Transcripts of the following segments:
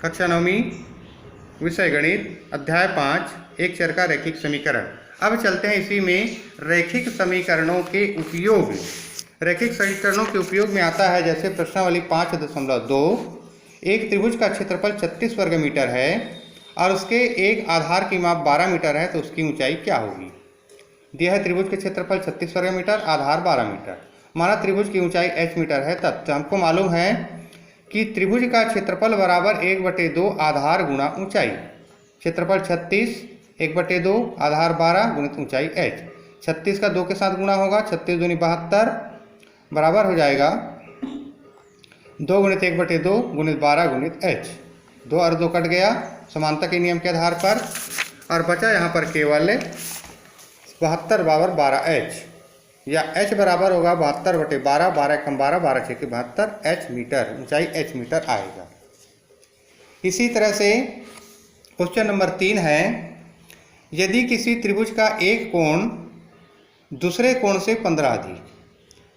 कक्षा 9वीं विषय गणित अध्याय 5 एक चर का रैखिक समीकरण। अब चलते हैं इसी में रैखिक समीकरणों के उपयोग। रैखिक समीकरणों के उपयोग में आता है जैसे प्रश्नावली 5.2 एक त्रिभुज का क्षेत्रफल 36 वर्ग मीटर है और उसके एक आधार की माप 12 मीटर है, तो उसकी ऊंचाई क्या होगी। दिया है त्रिभुज के क्षेत्रफल 36 वर्ग मीटर, आधार 12 मीटर। माना त्रिभुज की ऊंचाई h मीटर है, तब हमको मालूम है कि त्रिभुज का क्षेत्रफल बराबर 1/2 आधार गुणा ऊंचाई। क्षेत्रफल 36 1/2 आधार 12 गुणित ऊंचाई h। 36 का 2 के साथ गुणा होगा, 36 दूनी 72 बराबर हो जाएगा 2 गुणित 1/2 गुणित 12 गुणित h। 2 और 2 कट गया समानता के नियम के आधार पर, और बचा यहाँ पर केवल 72 बराबर 12h, या h बराबर होगा 72/12, 12 कम 12, 12 6 72 h मीटर, ऊंचाई h मीटर आएगा। इसी तरह से क्वेश्चन नंबर 3 है, यदि किसी त्रिभुज का एक कोण दूसरे कोण से 15 अधिक,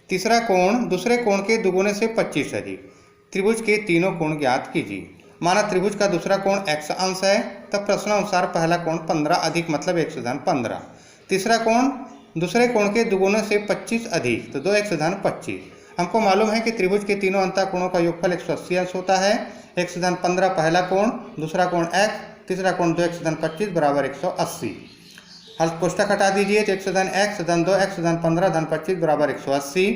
तीसरा कोण दूसरे कोण के दुगुने से 25 अधिक, त्रिभुज के तीनों कोण ज्ञात कीजिए। माना त्रिभुज का दूसरा कोण x अंश है, तब प्रश्नानुसार पहला कोण 15 अधिक मतलब 1/15। तीसरा कोण दूसरे कोण के दुगुने से 25 अधिक, तो 2x/25। हमको मालूम है कि त्रिभुज के तीनों अंतःकोणों का योगफल 180 अंश होता है। 1/15 पहला कोण, दूसरा कोण x, तीसरा कोण 2x/25 बराबर 180। हल कोष्ठक हटा दीजिए तो 1/x धन 2 x/15 बराबर 180।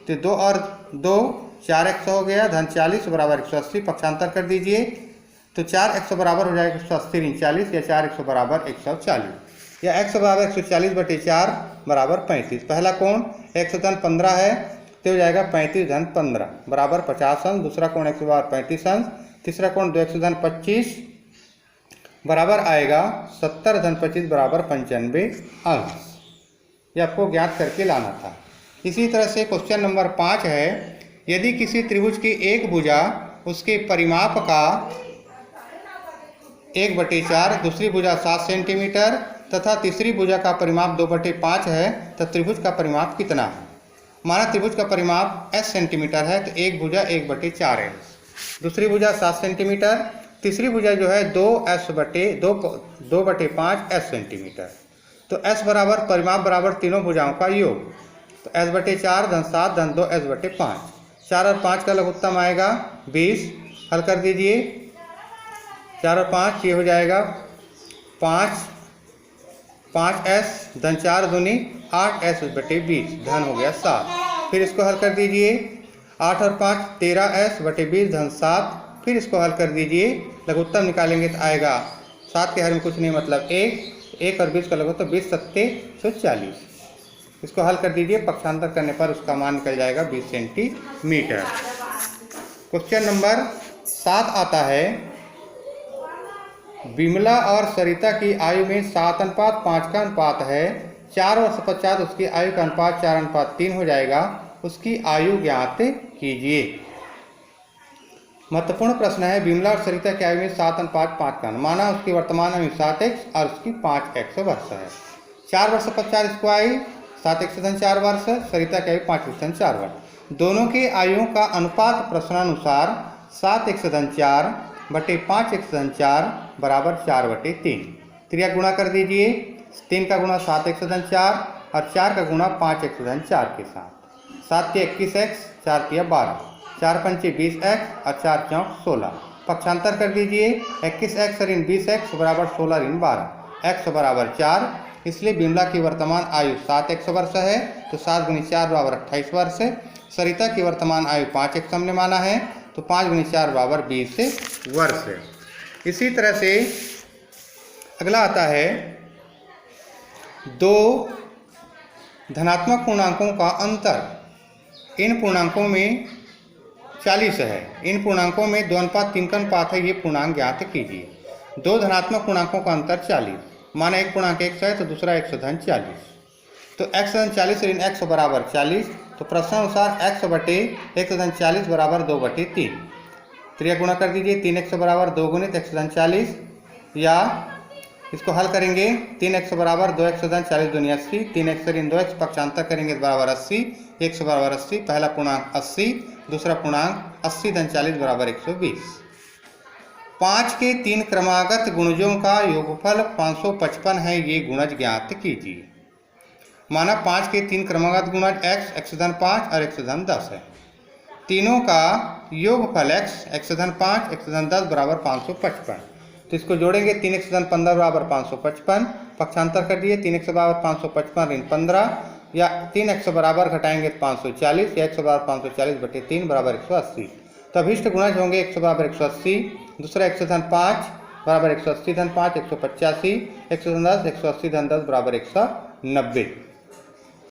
तो 2 और 2 4x हो गया धन 40 बराबर 180। पक्षांतर कर दीजिए तो 4x बराबर हो जाएगा 180 × 40, या 4x बराबर 140, या x बराबर 140/4 बराबर 35। पहला कोण x/15 है तो हो जाएगा 35/15 बराबर 50 अंश। दूसरा कोण x बराबर 35 अंश। तीसरा कोण 2x/25 बराबर आएगा 70/25 बराबर 95 अंश। ये आपको ज्ञात करके लाना था। इसी तरह से क्वेश्चन नंबर 5 है, यदि किसी त्रिभुज की एक भुजा उसके परिमाप का 1/4, दूसरी भुजा 7 सेंटीमीटर तथा तीसरी भुजा का परिमाप 2/5 है, तो त्रिभुज का परिमाप कितना है। माना त्रिभुज का परिमाप s सेंटीमीटर है, तो एक भुजा 1/4 है, दूसरी भुजा 7 सेंटीमीटर, तीसरी भुजा जो है 2/5 s सेंटीमीटर। तो s बराबर परिमाप बराबर तीनों भुजाओं का योग, तो s/4 धन 7 धन 2 s/5। 4 और 5 का लघुत्तम आएगा 20। हल कर दीजिए 4 और 5 ये हो जाएगा 5s धन 4 दूनी 8s/20 धन हो गया 7। फिर इसको हल कर दीजिए 8 और 5 13s/20 धन 7। फिर इसको हल कर दीजिए, लघुत्तम निकालेंगे तो आएगा 7 के हर में कुछ नहीं मतलब 1 और 20 का लघुत्तम 20 7 140। इसको हल कर दीजिए, पक्षांतर करने पर उसका मान निकल जाएगा 20 सेंटीमीटर। क्वेश्चन नंबर 7 आता है, विमला और सरिता की आयु में 7:5 का अनुपात है। 4 वर्ष पश्चात उसकी आयु का अनुपात 4:3 हो जाएगा। उसकी आयु ज्ञात कीजिए। महत्वपूर्ण प्रश्न है, विमला और सरिता की आयु में 7:5 का, माना उसकी वर्तमान आयु 7x और उसकी 5x वर्ष है। 4 वर्ष पश्चात इसको आयु 7x/4 वर्ष, सरिता की आयु 5x/4 वर्ष। दोनों की आयुओं का अनुपात प्रश्नानुसार 7x/4 बटे 5x/4 बराबर 4/3। त्रिया गुणा कर दीजिए, 3 का गुणा 7x/4 और 4 का गुणा 5x/4 के साथ। 7 के 21x, 4 के 12, 4 पंचे 20x और 4 चौक 16। पक्षांतर कर दीजिए, 21x ऋण 20x बराबर 16 ऋण 12, x बराबर 4। इसलिए विमला की वर्तमान आयु 7x वर्ष है, तो 7 × 4 बराबर 28 वर्ष। सरिता की वर्तमान आयु 5x हमने माना है, तो 5 × 4 बराबर 20 वर्ष। इसी तरह से अगला आता है, 2 धनात्मक पूर्णांकों का अंतर इन पूर्णांकों में 40 है। इन पूर्णांकों में 2:3 का अनुपात है, ये पूर्णांक ज्ञात कीजिए। 2 धनात्मक पूर्णांकों का अंतर 40, माना एक पूर्णांक x है तो दूसरा x/40, तो x/40 ऋण x बराबर 40। तो प्रश्नानुसार x/x/40 बराबर 2/3। त्रिया गुणा कर दीजिए, 3x बराबर 2 गुणित x/40, या इसको हल करेंगे 3x बराबर 2x/40 दूनी 80, 3x ऋण 2x पक्षांतर करेंगे तो बराबर 80, x बराबर 80। पहला पूर्णांक 80, दूसरा पूर्णांक 80 धन 40 बराबर 120। 5 के 3 क्रमागत गुणजों का योगफल 555 है, ये गुणज ज्ञात कीजिए। माना 5 के 3 क्रमागत गुणज x धन 5 और x धन 10 है। तीनों का योगफल x धन 5 x धन 10 बराबर 555। तो इसको जोड़ेंगे, 3x धन 15 बराबर 555, पक्षांतर कर दिए, 3x बराबर 555 ऋण 15 या 3x बराबर घटाएंगे 540 या x बराबर 540 बटे 3 बराबर 180। तो अभिष्ट गुणज होंगे x बराबर 180, दूसरा x धन 5 बराबर 180 धन 5 185, x धन 10 180 धन 10 बराबर 190।